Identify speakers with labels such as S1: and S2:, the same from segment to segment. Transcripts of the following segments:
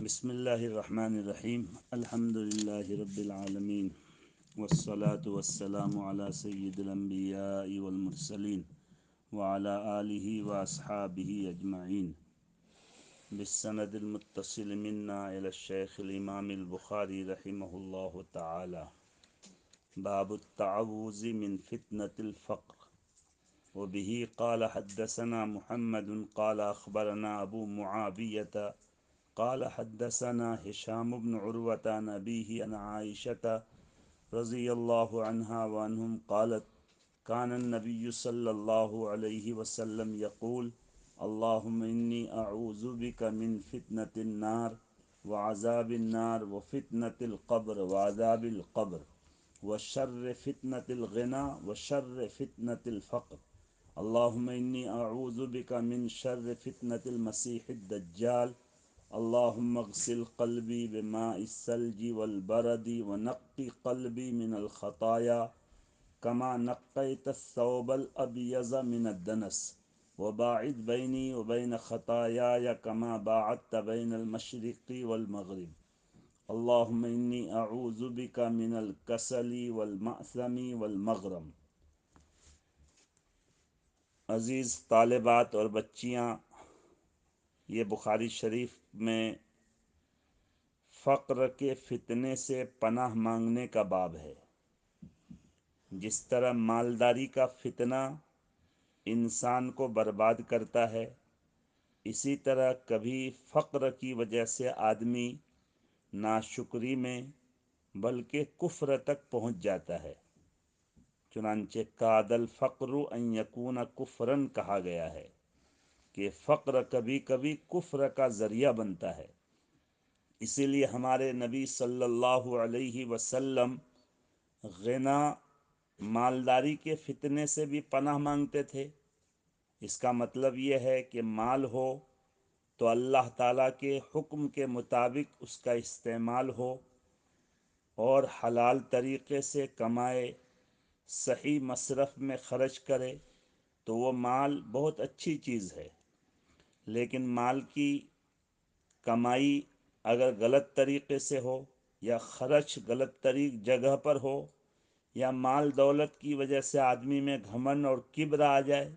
S1: بسم اللہ الرحمن الرحیم الحمد للہ رب العالمین والصلاة والسلام علی سید الانبیاء والمرسلین وعلی آلہ واصحابہ اجمعین بالسند المتصل منا الی الشیخ الامام البخاری رحمہ اللہ تعالی باب التعوذ من فتنة الفقر وبه قال حدثنا محمد قال اخبرنا ابو معاویة قال حدثنا هشام بن عروة عن أبيه عن عائشة رضي الله عنها وعنهم قالت كان النبي صلى الله عليه وسلم يقول اللهم إني أعوذ بك من فتنة النار وعذاب النار وفتنة القبر وعذاب القبر وشر فتنة الغنى وشر فتنة الفقر اللهم إني أعوذ بك من شر فتنة المسيح الدجال اللهم اغسل قلبي بماء الثلج والبرد ونقي قلبي من الخطايا كما نقيت الثوب الأبيض من الدنس وباعد بيني وبين خطاياي كما باعدت بين المشرق والمغرب اللهم إني أعوذ بك من الكسل والمأثم والمغرم۔ عزیز طالبات اور بچیاں، یہ بخاری شریف میں فقر کے فتنے سے پناہ مانگنے کا باب ہے۔ جس طرح مالداری کا فتنہ انسان کو برباد کرتا ہے، اسی طرح کبھی فقر کی وجہ سے آدمی ناشکری میں بلکہ کفر تک پہنچ جاتا ہے۔ چنانچہ کاد الفقر ان یکون کفرن کہا گیا ہے کہ فقر کبھی کبھی کفر کا ذریعہ بنتا ہے۔ اسی لیے ہمارے نبی صلی اللہ علیہ وسلم غنا، مالداری کے فتنے سے بھی پناہ مانگتے تھے۔ اس کا مطلب یہ ہے کہ مال ہو تو اللہ تعالیٰ کے حکم کے مطابق اس کا استعمال ہو اور حلال طریقے سے کمائے، صحیح مصرف میں خرچ کرے تو وہ مال بہت اچھی چیز ہے۔ لیکن مال کی کمائی اگر غلط طریقے سے ہو یا خرچ غلط جگہ پر ہو یا مال دولت کی وجہ سے آدمی میں گھمنڈ اور کبر آ جائے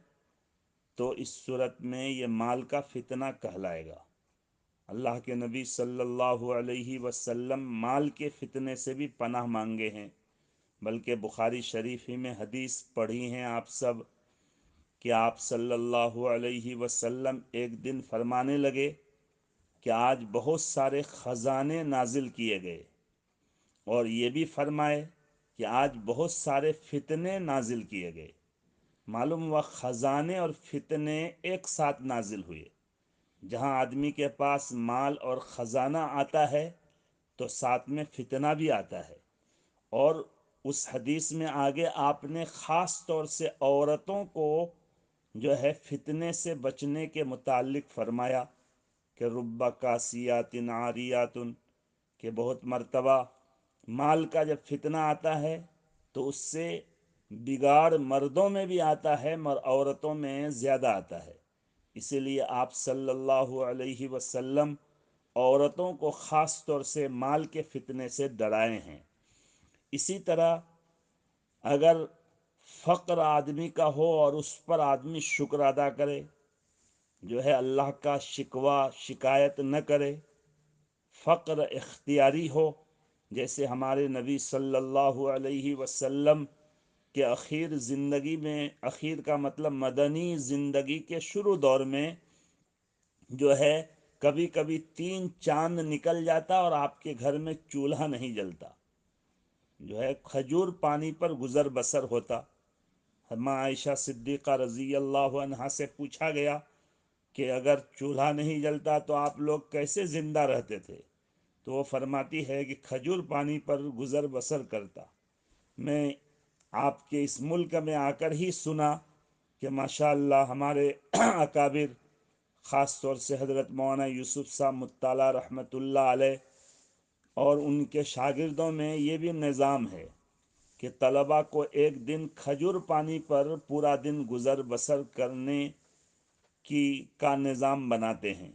S1: تو اس صورت میں یہ مال کا فتنہ کہلائے گا۔ اللہ کے نبی صلی اللہ علیہ وسلم مال کے فتنے سے بھی پناہ مانگے ہیں، بلکہ بخاری شریف ہی میں حدیث پڑھی ہیں آپ سب کہ آپ صلی اللہ علیہ وسلم ایک دن فرمانے لگے کہ آج بہت سارے خزانے نازل کیے گئے، اور یہ بھی فرمائے کہ آج بہت سارے فتنے نازل کیے گئے۔ معلوم ہوا خزانے اور فتنے ایک ساتھ نازل ہوئے۔ جہاں آدمی کے پاس مال اور خزانہ آتا ہے تو ساتھ میں فتنہ بھی آتا ہے۔ اور اس حدیث میں آگے آپ نے خاص طور سے عورتوں کو جو ہے فتنے سے بچنے کے متعلق فرمایا کہ رب کاسیات عاریات، کہ بہت مرتبہ مال کا جب فتنہ آتا ہے تو اس سے بگاڑ مردوں میں بھی آتا ہے مگر عورتوں میں زیادہ آتا ہے۔ اسی لیے آپ صلی اللہ علیہ وسلم عورتوں کو خاص طور سے مال کے فتنے سے ڈرائے ہیں۔ اسی طرح اگر فقر آدمی کا ہو اور اس پر آدمی شکر ادا کرے، جو ہے اللہ کا شکوہ شکایت نہ کرے، فقر اختیاری ہو، جیسے ہمارے نبی صلی اللہ علیہ وسلم کہ اخیر زندگی میں، اخیر کا مطلب مدنی زندگی کے شروع دور میں جو ہے کبھی کبھی 3 چاند نکل جاتا اور آپ کے گھر میں چولہا نہیں جلتا، جو ہے کھجور پانی پر گزر بسر ہوتا۔ ماں عائشہ صدیقہ رضی اللہ عنہا سے پوچھا گیا کہ اگر چولہا نہیں جلتا تو آپ لوگ کیسے زندہ رہتے تھے؟ تو وہ فرماتی ہے کہ کھجور پانی پر گزر بسر کرتا۔ میں آپ کے اس ملک میں آ کر ہی سنا کہ ماشاءاللہ ہمارے اکابر، خاص طور سے حضرت مولانا یوسف صاحب مطلع رحمۃ اللہ علیہ اور ان کے شاگردوں میں یہ بھی نظام ہے کہ طلباء کو ایک دن کھجور پانی پر پورا دن گزر بسر کرنے کا نظام بناتے ہیں۔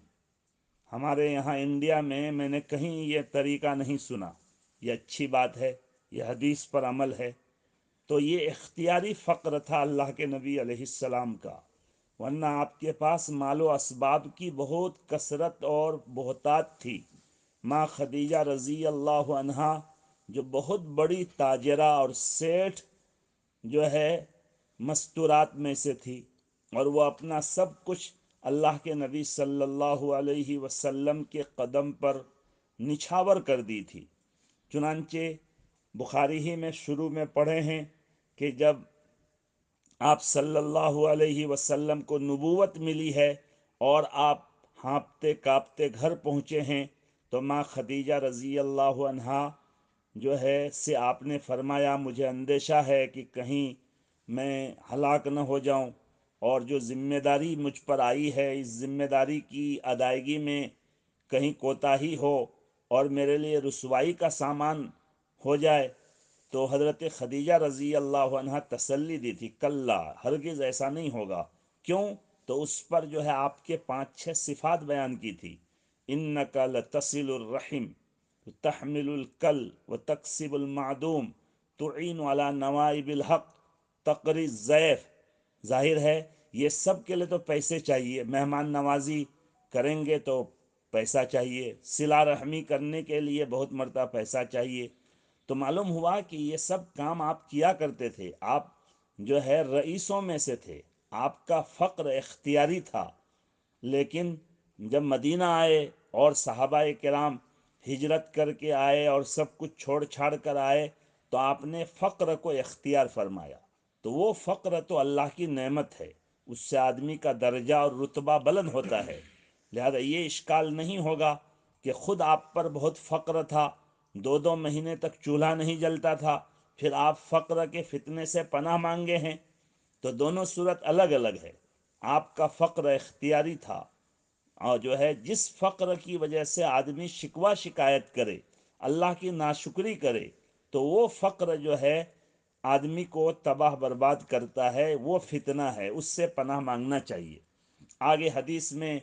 S1: ہمارے یہاں انڈیا میں نے کہیں یہ طریقہ نہیں سنا. یہ اچھی بات ہے، یہ حدیث پر عمل ہے. تو یہ اختیاری فقر تھا اللہ کے نبی علیہ السلام کا، ورنہ آپ کے پاس مال و اسباب کی بہت کثرت اور بہتات تھی. ماں خدیجہ رضی اللہ عنہا جو بہت بڑی تاجرہ اور سیٹھ جو ہے مستورات میں سے تھی، اور وہ اپنا سب کچھ اللہ کے نبی صلی اللہ علیہ وسلم کے قدم پر نچھاور کر دی تھی. چنانچہ بخاری ہی میں شروع میں پڑھے ہیں کہ جب آپ صلی اللہ علیہ وسلم کو نبوت ملی ہے اور آپ ہانپتے کاپتے گھر پہنچے ہیں، تو ماں خدیجہ رضی اللہ عنہا جو ہے سے آپ نے فرمایا مجھے اندیشہ ہے کہ کہیں میں ہلاک نہ ہو جاؤں، اور جو ذمہ داری مجھ پر آئی ہے اس ذمہ داری کی ادائیگی میں کہیں کوتاہی ہو اور میرے لیے رسوائی کا سامان ہو جائے. تو حضرت خدیجہ رضی اللہ عنہ تسلی دی تھی، کلا ہرگز ایسا نہیں ہوگا. کیوں؟ تو اس پر جو ہے آپ کے 5-6 صفات بیان کی تھی. انک لتصل الرحم، تحمل الکل وتکسب المعدوم، تعین علی نوائب الحق، تقری الضیف. ظاہر ہے یہ سب کے لیے تو پیسے چاہیے، مہمان نوازی کریں گے تو پیسہ چاہیے، صلہ رحمی کرنے کے لیے بہت مرتبہ پیسہ چاہیے. تو معلوم ہوا کہ یہ سب کام آپ کیا کرتے تھے. آپ جو ہے رئیسوں میں سے تھے، آپ کا فقر اختیاری تھا. لیکن جب مدینہ آئے اور صحابہ کرام ہجرت کر کے آئے اور سب کچھ چھوڑ چھاڑ کر آئے، تو آپ نے فقر کو اختیار فرمایا. تو وہ فقر تو اللہ کی نعمت ہے، اس سے آدمی کا درجہ اور رتبہ بلند ہوتا ہے. لہذا یہ اشکال نہیں ہوگا کہ خود آپ پر بہت فقر تھا، 2 مہینے تک چولہا نہیں جلتا تھا، پھر آپ فقر کے فتنے سے پناہ مانگے ہیں. تو دونوں صورت الگ الگ ہے. آپ کا فقر اختیاری تھا، اور جو ہے جس فقر کی وجہ سے آدمی شکوہ شکایت کرے، اللہ کی ناشکری کرے، تو وہ فقر جو ہے آدمی کو تباہ برباد کرتا ہے، وہ فتنہ ہے، اس سے پناہ مانگنا چاہیے. آگے حدیث میں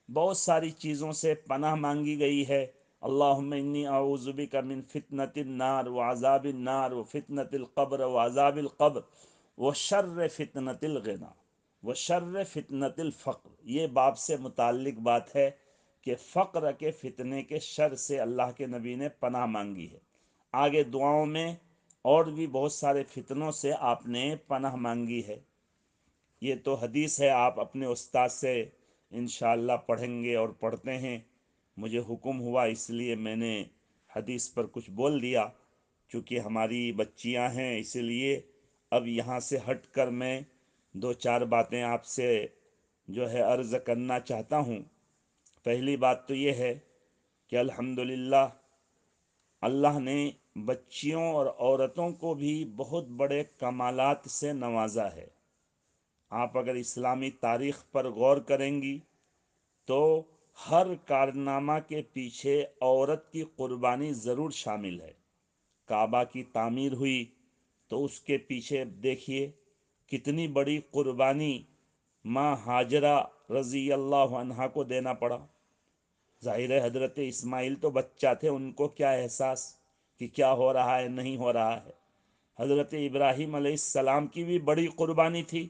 S1: بہت ساری چیزوں سے پناہ مانگی گئی ہے. اللہم انی اعوذ بک من فتنۃ النار وعذاب النار وفتنۃ القبر وعذاب القبر وشر فتنۃ الغنا وشر فتنۃ الفقر. یہ باب سے متعلق بات ہے کہ فقر کے فتنے کے شر سے اللہ کے نبی نے پناہ مانگی ہے. آگے دعاؤں میں اور بھی بہت سارے فتنوں سے آپ نے پناہ مانگی ہے. یہ تو حدیث ہے، آپ اپنے استاد سے انشاءاللہ پڑھیں گے اور پڑھتے ہیں. مجھے حکم ہوا اس لیے میں نے حدیث پر کچھ بول دیا. چونکہ ہماری بچیاں ہیں اسی لیے اب یہاں سے ہٹ کر میں 2-4 باتیں آپ سے جو ہے عرض کرنا چاہتا ہوں. پہلی بات تو یہ ہے کہ الحمدللہ اللہ نے بچیوں اور عورتوں کو بھی بہت بڑے کمالات سے نوازا ہے. آپ اگر اسلامی تاریخ پر غور کریں گی تو ہر کارنامہ کے پیچھے عورت کی قربانی ضرور شامل ہے. کعبہ کی تعمیر ہوئی تو اس کے پیچھے دیکھیے کتنی بڑی قربانی ماں ہاجرہ رضی اللہ عنہا کو دینا پڑا. ظاہر ہے حضرت اسماعیل تو بچہ تھے، ان کو کیا احساس کہ کیا ہو رہا ہے نہیں ہو رہا ہے. حضرت ابراہیم علیہ السلام کی بھی بڑی قربانی تھی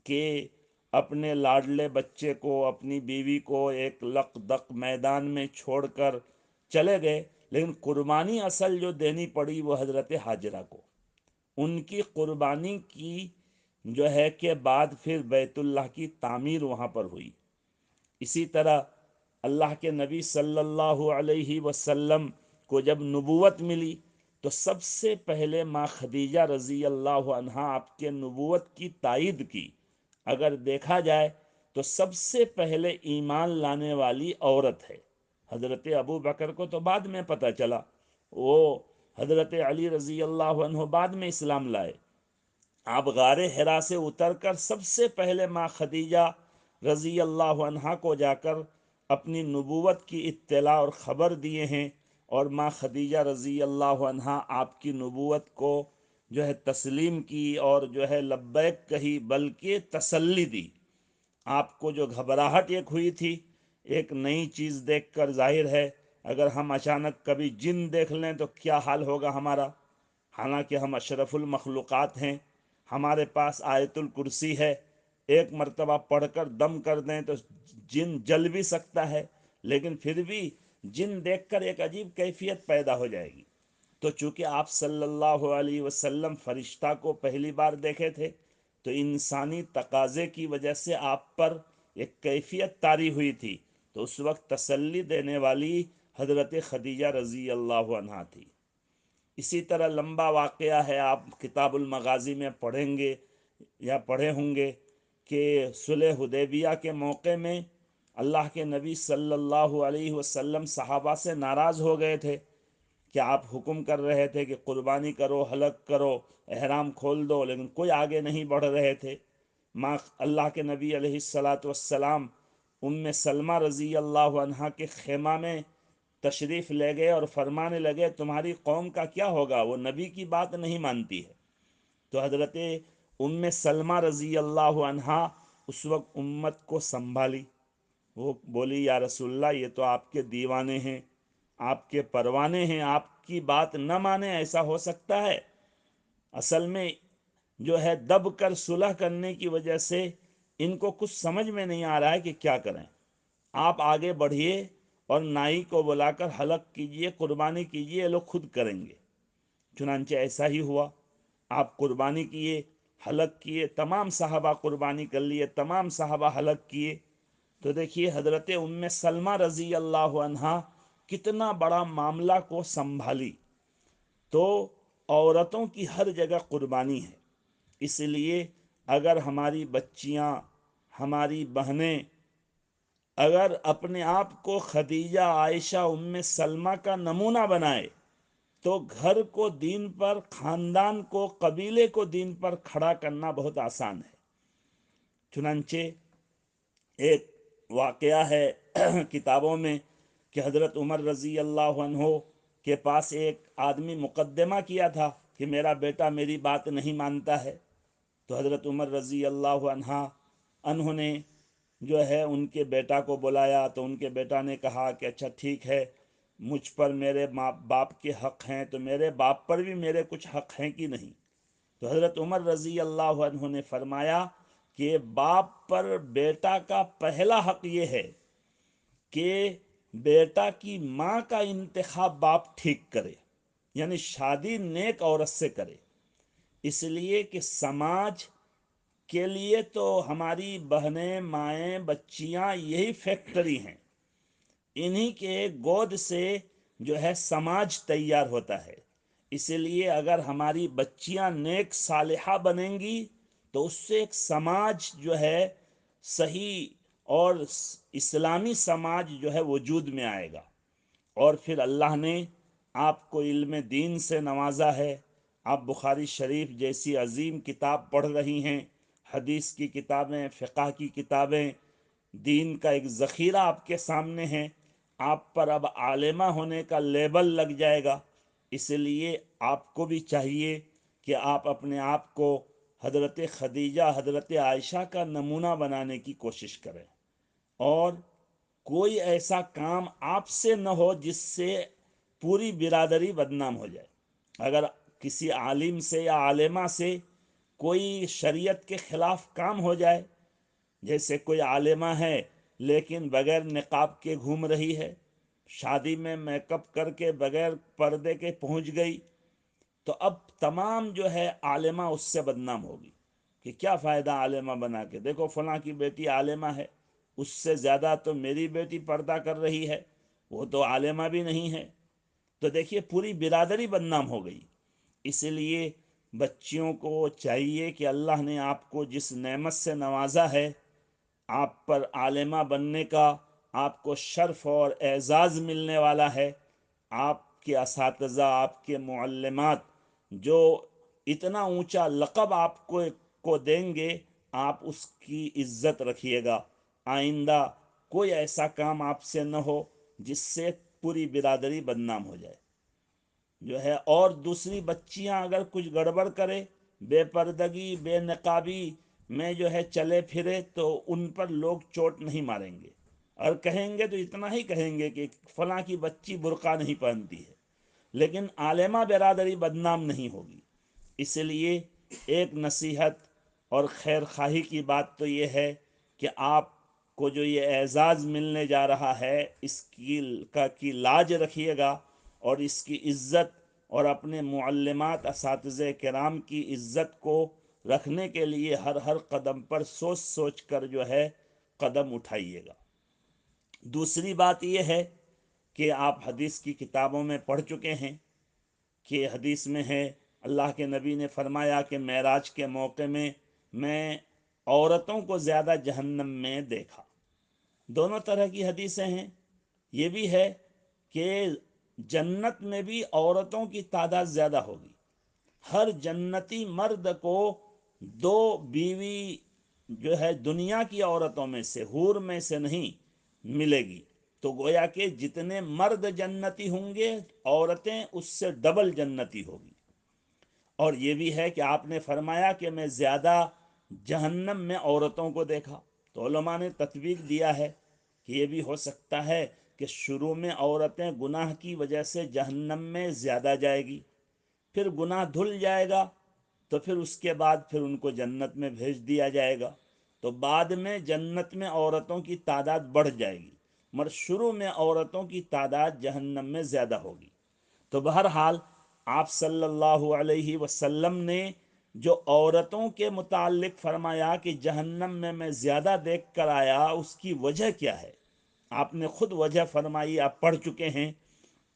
S1: کہ اپنے لاڈلے بچے کو، اپنی بیوی کو ایک لق دق میدان میں چھوڑ کر چلے گئے، لیکن قربانی اصل جو دینی پڑی وہ حضرت حاجرہ کو. ان کی قربانی کی جو ہے کہ بعد پھر بیت اللہ کی تعمیر وہاں پر ہوئی. اسی طرح اللہ کے نبی صلی اللہ علیہ وسلم کو جب نبوت ملی تو سب سے پہلے ماں خدیجہ رضی اللہ عنہا آپ کے نبوت کی تائید کی. اگر دیکھا جائے تو سب سے پہلے ایمان لانے والی عورت ہے. حضرت ابو بکر کو تو بعد میں پتہ چلا، وہ حضرت علی رضی اللہ عنہ بعد میں اسلام لائے. آپ غار حرا سے اتر کر سب سے پہلے ماں خدیجہ رضی اللہ عنہا کو جا کر اپنی نبوت کی اطلاع اور خبر دیے ہیں، اور ماں خدیجہ رضی اللہ عنہا آپ کی نبوت کو جو ہے تسلیم کی اور جو ہے لبیک کہی، بلکہ تسلی دی. آپ کو جو گھبراہٹ ایک ہوئی تھی ایک نئی چیز دیکھ کر ظاہر ہے اگر ہم اچانک کبھی جن دیکھ لیں تو کیا حال ہوگا ہمارا، حالانکہ ہم اشرف المخلوقات ہیں، ہمارے پاس آیت الکرسی ہے، ایک مرتبہ پڑھ کر دم کر دیں تو جن جل بھی سکتا ہے، لیکن پھر بھی جن دیکھ کر ایک عجیب کیفیت پیدا ہو جائے گی۔ تو چونکہ آپ صلی اللہ علیہ وسلم فرشتہ کو پہلی بار دیکھے تھے تو انسانی تقاضے کی وجہ سے آپ پر ایک کیفیت طاری ہوئی تھی، تو اس وقت تسلی دینے والی حضرت خدیجہ رضی اللہ عنہا تھی۔ اسی طرح لمبا واقعہ ہے، آپ کتاب المغازی میں پڑھیں گے یا پڑھے ہوں گے کہ صلح حدیبیہ کے موقع میں اللہ کے نبی صلی اللہ علیہ وسلم صحابہ سے ناراض ہو گئے تھے کہ آپ حکم کر رہے تھے کہ قربانی کرو، حلق کرو، احرام کھول دو، لیکن کوئی آگے نہیں بڑھ رہے تھے۔ ماں اللہ کے نبی علیہ الصلاۃ والسلام سلمہ رضی اللہ عنہا کے خیمہ میں تشریف لے گئے اور فرمانے لگے تمہاری قوم کا کیا ہوگا، وہ نبی کی بات نہیں مانتی ہے۔ تو حضرت سلمہ رضی اللہ عنہا اس وقت امت کو سنبھالی، وہ بولی یا رسول اللہ یہ تو آپ کے دیوانے ہیں، آپ کے پروانے ہیں، آپ کی بات نہ مانے ایسا ہو سکتا ہے؟ اصل میں جو ہے دب کر صلح کرنے کی وجہ سے ان کو کچھ سمجھ میں نہیں آ رہا ہے کہ کیا کریں۔ آپ آگے بڑھیے اور نائی کو بلا کر حلق کیجئے، قربانی کیجئے، یہ لوگ خود کریں گے۔ چنانچہ ایسا ہی ہوا، آپ قربانی کیے، حلق کیے، تمام صحابہ قربانی کر لیے، تمام صحابہ حلق کیے۔ تو دیکھیے حضرت سلمہ رضی اللہ عنہا کتنا بڑا معاملہ کو سنبھالی۔ تو عورتوں کی ہر جگہ قربانی ہے، اس لیے اگر ہماری بچیاں، ہماری بہنیں اگر اپنے آپ کو خدیجہ، عائشہ، سلمہ کا نمونہ بنائے تو گھر کو دین پر، خاندان کو، قبیلے کو دین پر کھڑا کرنا بہت آسان ہے۔ چنانچہ ایک واقعہ ہے کتابوں میں کہ حضرت عمر رضی اللہ عنہ کے پاس ایک آدمی مقدمہ کیا تھا کہ میرا بیٹا میری بات نہیں مانتا ہے، تو حضرت عمر رضی اللہ عنہ نے جو ہے ان کے بیٹا کو بلایا، تو ان کے بیٹا نے کہا کہ اچھا ٹھیک ہے، مجھ پر میرے ماں باپ کے حق ہیں تو میرے باپ پر بھی میرے کچھ حق ہیں کہ نہیں؟ تو حضرت عمر رضی اللہ عنہ نے فرمایا کہ باپ پر بیٹا کا پہلا حق یہ ہے کہ بیٹا کی ماں کا انتخاب باپ ٹھیک کرے، یعنی شادی نیک عورت سے کرے، اس لیے کہ سماج کے لیے تو ہماری بہنیں، مائیں، بچیاں یہی فیکٹری ہیں، انہی کے گود سے جو ہے سماج تیار ہوتا ہے۔ اس لیے اگر ہماری بچیاں نیک صالحہ بنیں گی تو اس سے ایک سماج جو ہے صحیح اور اسلامی سماج جو ہے وجود میں آئے گا۔ اور پھر اللہ نے آپ کو علم دین سے نوازا ہے، آپ بخاری شریف جیسی عظیم کتاب پڑھ رہی ہیں، حدیث کی کتابیں، فقہ کی کتابیں، دین کا ایک ذخیرہ آپ کے سامنے ہے، آپ پر اب عالمہ ہونے کا لیبل لگ جائے گا۔ اس لیے آپ کو بھی چاہیے کہ آپ اپنے آپ کو حضرت خدیجہ، حضرت عائشہ کا نمونہ بنانے کی کوشش کریں، اور کوئی ایسا کام آپ سے نہ ہو جس سے پوری برادری بدنام ہو جائے۔ اگر کسی عالم سے یا عالمہ سے کوئی شریعت کے خلاف کام ہو جائے، جیسے کوئی عالمہ ہے لیکن بغیر نقاب کے گھوم رہی ہے، شادی میں میک اپ کر کے بغیر پردے کے پہنچ گئی، تو اب تمام جو ہے عالمہ اس سے بدنام ہوگی کہ کیا فائدہ عالمہ بنا کے، دیکھو فلاں کی بیٹی عالمہ ہے، اس سے زیادہ تو میری بیٹی پردہ کر رہی ہے، وہ تو عالمہ بھی نہیں ہے۔ تو دیکھیے پوری برادری بدنام ہو گئی۔ اس لیے بچیوں کو چاہیے کہ اللہ نے آپ کو جس نعمت سے نوازا ہے، آپ پر عالمہ بننے کا آپ کو شرف اور اعزاز ملنے والا ہے۔ آپ کے اساتذہ، آپ کے معلمات جو اتنا اونچا لقب آپ کو دیں گے، آپ اس کی عزت رکھیے گا۔ آئندہ کوئی ایسا کام آپ سے نہ ہو جس سے پوری برادری بدنام ہو جائے جو ہے۔ اور دوسری بچیاں اگر کچھ گڑبڑ کرے، بے پردگی، بے نقابی میں جو ہے چلے پھرے، تو ان پر لوگ چوٹ نہیں ماریں گے، اور کہیں گے تو اتنا ہی کہیں گے کہ فلاں کی بچی برقع نہیں پہنتی ہے، لیکن عالمہ برادری بدنام نہیں ہوگی۔ اس لیے ایک نصیحت اور خیر خواہی کی بات تو یہ ہے کہ آپ کو جو یہ اعزاز ملنے جا رہا ہے اس کی لاج رکھیے گا، اور اس کی عزت اور اپنے معلمات اساتذہ کرام کی عزت کو رکھنے کے لیے ہر قدم پر سوچ سوچ کر جو ہے قدم اٹھائیے گا۔ دوسری بات یہ ہے کہ آپ حدیث کی کتابوں میں پڑھ چکے ہیں کہ حدیث میں ہے اللہ کے نبی نے فرمایا کہ معراج کے موقع میں عورتوں کو زیادہ جہنم میں دیکھا۔ دونوں طرح کی حدیثیں ہیں۔ یہ بھی ہے کہ جنت میں بھی عورتوں کی تعداد زیادہ ہوگی۔ ہر جنتی مرد کو دو بیوی جو ہے دنیا کی عورتوں میں سے، حور میں سے نہیں ملے گی۔ تو گویا کہ جتنے مرد جنتی ہوں گے عورتیں اس سے ڈبل جنتی ہوگی۔ اور یہ بھی ہے کہ آپ نے فرمایا کہ میں زیادہ جہنم میں عورتوں کو دیکھا۔ تو علماء نے تطبیق دیا ہے کہ یہ بھی ہو سکتا ہے کہ شروع میں عورتیں گناہ کی وجہ سے جہنم میں زیادہ جائے گی، پھر گناہ دھل جائے گا تو پھر اس کے بعد پھر ان کو جنت میں بھیج دیا جائے گا۔ تو بعد میں جنت میں عورتوں کی تعداد بڑھ جائے گی، مگر شروع میں عورتوں کی تعداد جہنم میں زیادہ ہوگی۔ تو بہرحال آپ صلی اللہ علیہ وسلم نے جو عورتوں کے متعلق فرمایا کہ جہنم میں زیادہ دیکھ کر آیا، اس کی وجہ کیا ہے؟ آپ نے خود وجہ فرمائی، آپ پڑھ چکے ہیں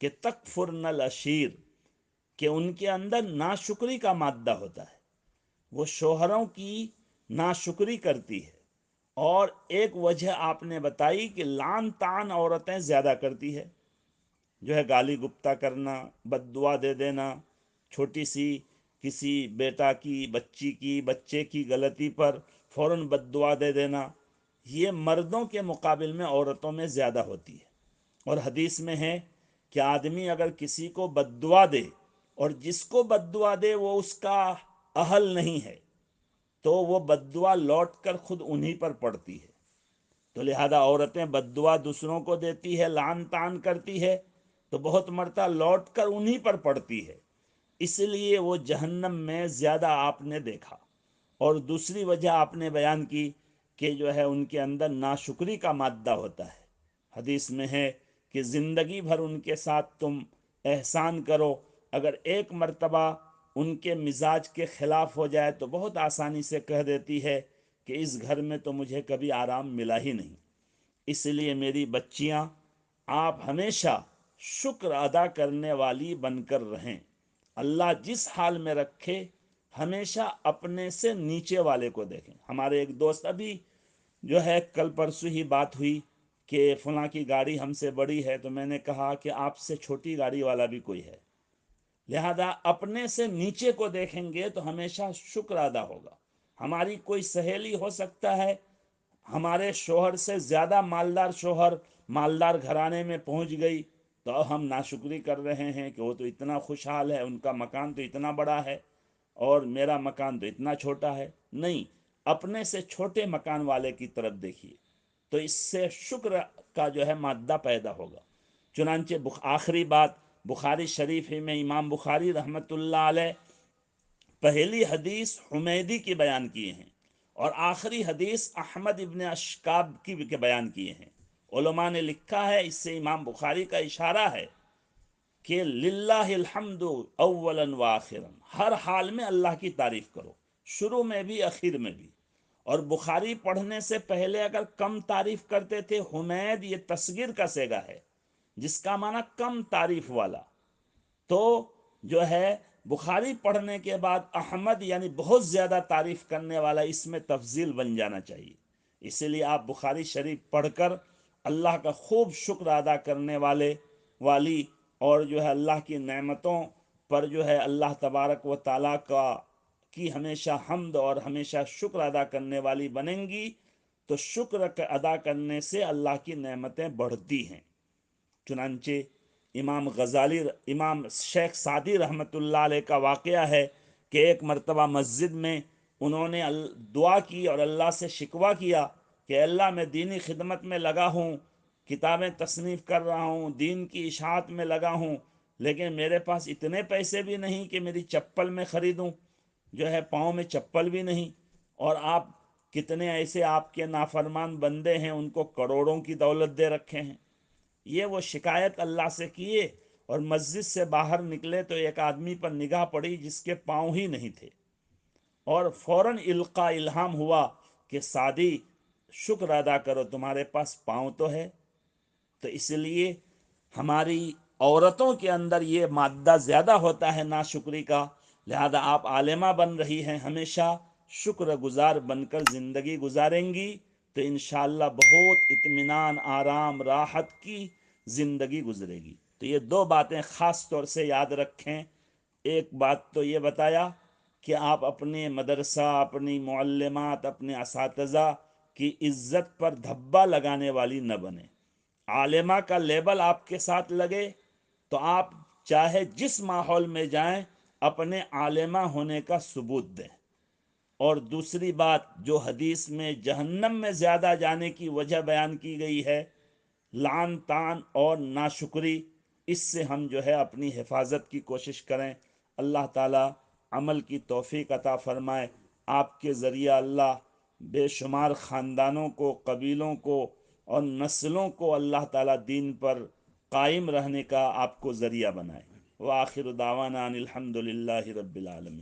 S1: کہ تکفرن العشیر، کہ ان کے اندر ناشکری کا مادہ ہوتا ہے، وہ شوہروں کی ناشکری کرتی ہے۔ اور ایک وجہ آپ نے بتائی کہ لعن طعن عورتیں زیادہ کرتی ہے، جو ہے گالی گپتا کرنا، بد دعا دے دینا، چھوٹی سی کسی بیٹا کی، بچی کی، بچے کی غلطی پر فوراً بد دعا دے دینا، یہ مردوں کے مقابل میں عورتوں میں زیادہ ہوتی ہے۔ اور حدیث میں ہے کہ آدمی اگر کسی کو بد دعا دے اور جس کو بد دعا دے وہ اس کا اہل نہیں ہے، تو وہ بد دعا لوٹ کر خود انہی پر پڑتی ہے۔ تو لہذا عورتیں بد دعا دوسروں کو دیتی ہے، لعن طعن کرتی ہے، تو بہت مرتبہ لوٹ کر انہی پر پڑتی ہے، اس لیے وہ جہنم میں زیادہ آپ نے دیکھا۔ اور دوسری وجہ آپ نے بیان کی کہ جو ہے ان کے اندر ناشکری کا مادہ ہوتا ہے۔ حدیث میں ہے کہ زندگی بھر ان کے ساتھ تم احسان کرو، اگر ایک مرتبہ ان کے مزاج کے خلاف ہو جائے تو بہت آسانی سے کہہ دیتی ہے کہ اس گھر میں تو مجھے کبھی آرام ملا ہی نہیں۔ اس لیے میری بچیاں، آپ ہمیشہ شکر ادا کرنے والی بن کر رہیں۔ اللہ جس حال میں رکھے ہمیشہ اپنے سے نیچے والے کو دیکھیں۔ ہمارے ایک دوست، ابھی جو ہے کل پرسوں ہی بات ہوئی کہ فلاں کی گاڑی ہم سے بڑی ہے، تو میں نے کہا کہ آپ سے چھوٹی گاڑی والا بھی کوئی ہے، لہذا اپنے سے نیچے کو دیکھیں گے تو ہمیشہ شکر ادا ہوگا۔ ہماری کوئی سہیلی ہو سکتا ہے ہمارے شوہر سے زیادہ مالدار شوہر، مالدار گھرانے میں پہنچ گئی، تو ہم ناشکری کر رہے ہیں کہ وہ تو اتنا خوشحال ہے، ان کا مکان تو اتنا بڑا ہے اور میرا مکان تو اتنا چھوٹا ہے۔ نہیں، اپنے سے چھوٹے مکان والے کی طرف دیکھیے، تو اس سے شکر کا جو ہے مادہ پیدا ہوگا۔ چنانچہ آخری بات بخاری شریف ہی میں امام بخاری رحمۃ اللہ علیہ پہلی حدیث حمیدی کی بیان کیے ہیں اور آخری حدیث احمد ابن اشکاب کی بھی بیان کیے ہیں۔ علماء نے لکھا ہے، اس سے امام بخاری کا اشارہ ہے کہ للہ الحمد اولا و آخرا، ہر حال میں اللہ کی تعریف کرو، شروع میں بھی اخیر میں بھی۔ اور بخاری پڑھنے سے پہلے اگر کم تعریف کرتے تھے، حمید یہ تصغیر کا صیغہ ہے جس کا معنی کم تعریف والا، تو جو ہے بخاری پڑھنے کے بعد احمد یعنی بہت زیادہ تعریف کرنے والا، اس میں تفضیل بن جانا چاہیے۔ اسی لیے آپ بخاری شریف پڑھ کر اللہ کا خوب شکر ادا کرنے والی، اور جو ہے اللہ کی نعمتوں پر جو ہے اللہ تبارک و تعالیٰ کی ہمیشہ حمد اور ہمیشہ شکر ادا کرنے والی بنیں گی، تو شکر ادا کرنے سے اللہ کی نعمتیں بڑھتی ہیں۔ چنانچہ امام شیخ سعدی رحمۃ اللہ علیہ کا واقعہ ہے کہ ایک مرتبہ مسجد میں انہوں نے دعا کی اور اللہ سے شکوہ کیا، کہ اللہ میں دینی خدمت میں لگا ہوں، کتابیں تصنیف کر رہا ہوں، دین کی اشاعت میں لگا ہوں، لیکن میرے پاس اتنے پیسے بھی نہیں کہ میری چپل میں خریدوں، جو ہے پاؤں میں چپل بھی نہیں، اور آپ کتنے ایسے آپ کے نافرمان بندے ہیں ان کو کروڑوں کی دولت دے رکھے ہیں۔ یہ وہ شکایت اللہ سے کیے، اور مسجد سے باہر نکلے تو ایک آدمی پر نگاہ پڑی جس کے پاؤں ہی نہیں تھے، اور فوراً الہام ہوا کہ سعدی شکر ادا کرو، تمہارے پاس پاؤں تو ہے۔ تو اس لیے ہماری عورتوں کے اندر یہ مادہ زیادہ ہوتا ہے ناشکری کا، لہذا آپ عالمہ بن رہی ہیں، ہمیشہ شکر گزار بن کر زندگی گزاریں گی تو انشاءاللہ بہت اطمینان، آرام، راحت کی زندگی گزرے گی۔ تو یہ دو باتیں خاص طور سے یاد رکھیں۔ ایک بات تو یہ بتایا کہ آپ اپنے مدرسہ، اپنی معلمات، اپنے اساتذہ کی عزت پر دھبا لگانے والی نہ بنیں۔ عالمہ کا لیبل آپ کے ساتھ لگے تو آپ چاہے جس ماحول میں جائیں اپنے عالمہ ہونے کا ثبوت دیں۔ اور دوسری بات جو حدیث میں جہنم میں زیادہ جانے کی وجہ بیان کی گئی ہے، لعن طعن اور ناشکری، اس سے ہم جو ہے اپنی حفاظت کی کوشش کریں۔ اللہ تعالی عمل کی توفیق عطا فرمائے۔ آپ کے ذریعہ اللہ بے شمار خاندانوں کو، قبیلوں کو اور نسلوں کو اللہ تعالی دین پر قائم رہنے کا آپ کو ذریعہ بنائے۔ وآخر دعوانا ان الحمد للہ رب العالمین۔